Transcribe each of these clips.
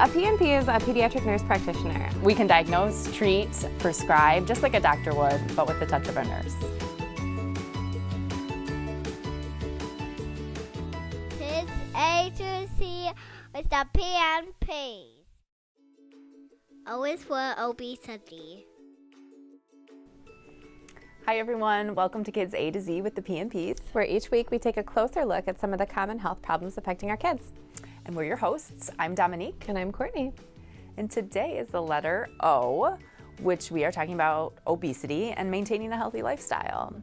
A PNP is a pediatric nurse practitioner. We can diagnose, treat, prescribe, just like a doctor would, but with the touch of a nurse. Kids A to C with the PNPs. Always for obesity. Hi everyone, welcome to Kids A to Z with the PNPs. Where each week we take a closer look at some of the common health problems affecting our kids. And we're your hosts. I'm Dominique. And I'm Cortney. And today is the letter O, which we are talking about obesity and maintaining a healthy lifestyle.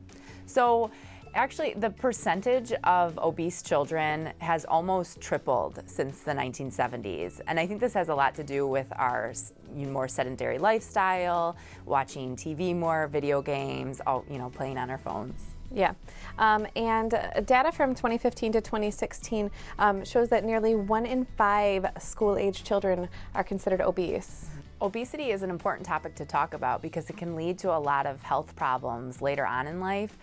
So actually, the percentage of obese children has almost tripled since the 1970s. And I think this has a lot to do with our more sedentary lifestyle, watching TV more, video games, playing on our phones. Yeah, and data from 2015 to 2016 shows that nearly 1 in 5 school-age children are considered obese. Obesity is an important topic to talk about because it can lead to a lot of health problems later on in life,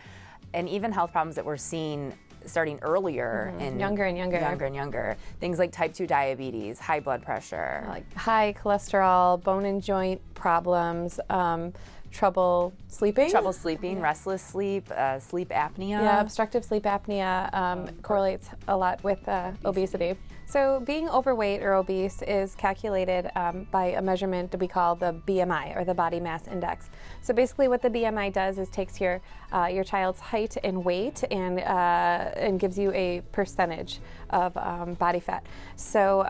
and even health problems that we're seeing starting earlier in younger and younger. Things like type 2 diabetes, high blood pressure, like high cholesterol, bone and joint problems, trouble sleeping, restless sleep, sleep apnea. Yeah, obstructive sleep apnea correlates a lot with obesity. So being overweight or obese is calculated by a measurement that we call the BMI, or the body mass index. So basically what the BMI does is takes your child's height and weight and gives you a percentage of body fat. So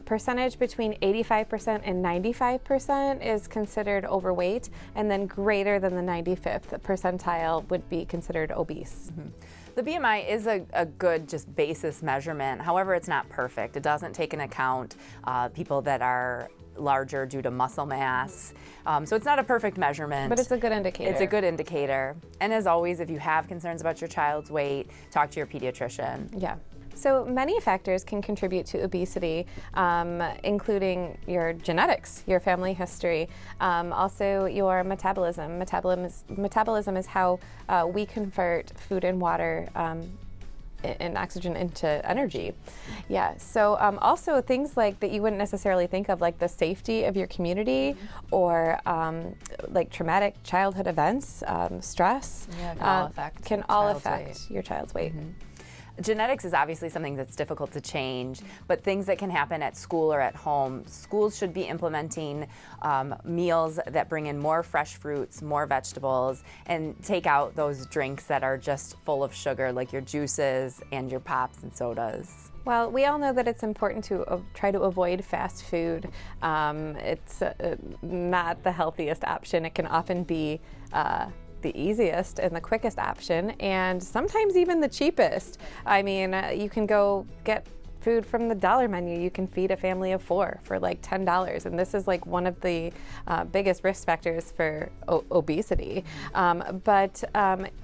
percentage between 85% and 95% is considered overweight, and then greater than the 95th percentile would be considered obese. Mm-hmm. The BMI is a good just basis measurement. However, it's not perfect. It doesn't take into account people that are larger due to muscle mass. So it's not a perfect measurement. But it's a good indicator. It's a good indicator. And as always, if you have concerns about your child's weight, talk to your pediatrician. Yeah. So many factors can contribute to obesity, including your genetics, your family history, also your metabolism. Metabolism is how we convert food and water and oxygen into energy. Yeah, so also things like that you wouldn't necessarily think of, like the safety of your community, or like traumatic childhood events, stress, can all affect your child's weight. Mm-hmm. Genetics is obviously something that's difficult to change, but things that can happen at school or at home. Schools should be implementing meals that bring in more fresh fruits, more vegetables, and take out those drinks that are just full of sugar, like your juices and your pops and sodas. Well, we all know that it's important to try to avoid fast food. It's not the healthiest option. It can often be the easiest and the quickest option, and sometimes even the cheapest. I mean, you can go get food from the dollar menu. You can feed a family of 4 for like $10, and this is like one of the biggest risk factors for obesity. But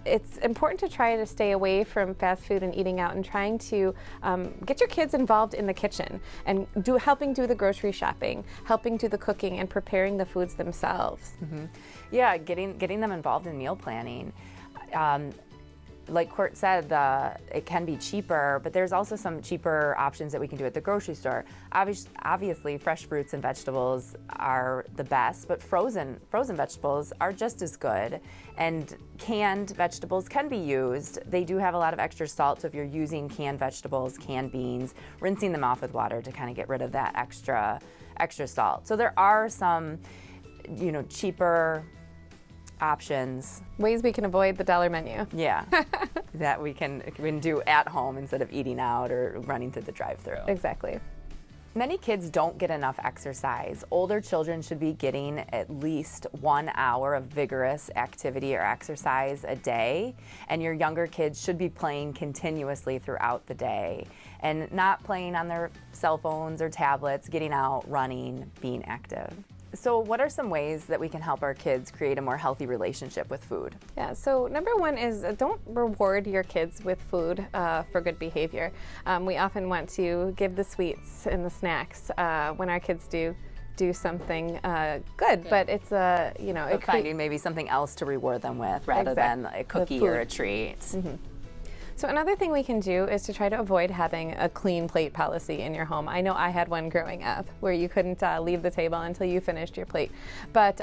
it's important to try to stay away from fast food and eating out, and trying to get your kids involved in the kitchen and helping do the grocery shopping, helping do the cooking, and preparing the foods themselves. Mm-hmm. Yeah, getting them involved in meal planning. Like Court said, it can be cheaper, but there's also some cheaper options that we can do at the grocery store. Obviously, fresh fruits and vegetables are the best, but frozen vegetables are just as good. And canned vegetables can be used. They do have a lot of extra salt, so if you're using canned vegetables, canned beans, rinsing them off with water to kind of get rid of that extra salt. So there are some, cheaper options. Ways we can avoid the dollar menu. Yeah, that we can do at home instead of eating out or running through the drive-thru. Exactly. Many kids don't get enough exercise. Older children should be getting at least 1 hour of vigorous activity or exercise a day, and your younger kids should be playing continuously throughout the day and not playing on their cell phones or tablets, getting out, running, being active. So what are some ways that we can help our kids create a more healthy relationship with food? Yeah, so number one is don't reward your kids with food for good behavior. We often want to give the sweets and the snacks when our kids do something good, but it's finding maybe something else to reward them with rather than a cookie or a treat. Mm-hmm. So another thing we can do is to try to avoid having a clean plate policy in your home. I know I had one growing up where you couldn't leave the table until you finished your plate. But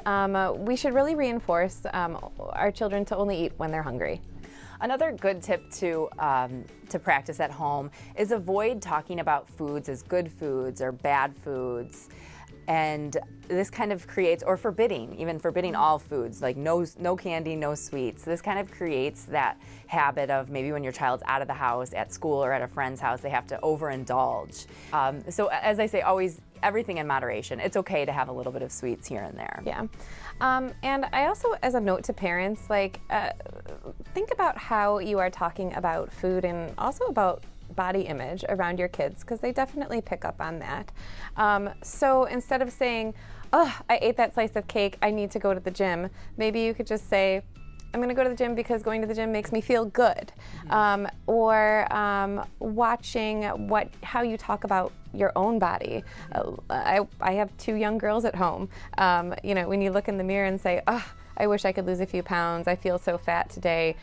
we should really reinforce our children to only eat when they're hungry. Another good tip to practice at home is avoid talking about foods as good foods or bad foods. And this kind of creates, or even forbidding all foods, like no candy, no sweets. This kind of creates that habit of maybe when your child's out of the house, at school or at a friend's house, they have to overindulge. So as I say, always everything in moderation. It's okay to have a little bit of sweets here and there. Yeah. And I also, as a note to parents, think about how you are talking about food and also about body image around your kids, because they definitely pick up on that. So instead of saying, oh, I ate that slice of cake, I need to go to the gym, maybe you could just say, I'm going to go to the gym because going to the gym makes me feel good. Or watching how you talk about your own body. I have 2 young girls at home. When you look in the mirror and say, oh, I wish I could lose a few pounds, I feel so fat today.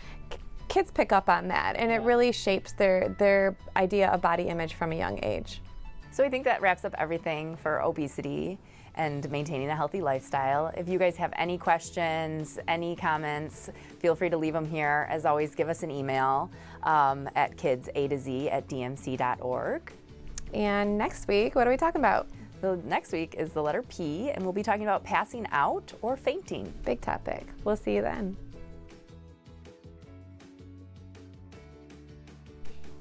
Kids pick up on that, and it really shapes their idea of body image from a young age. So I think that wraps up everything for obesity and maintaining a healthy lifestyle. If you guys have any questions, any comments, feel free to leave them here. As always, give us an email at kidsA2Z@dmc.org. And next week, what are we talking about? So next week is the letter P, and we'll be talking about passing out or fainting. Big topic. We'll see you then.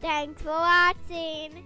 Thanks for watching.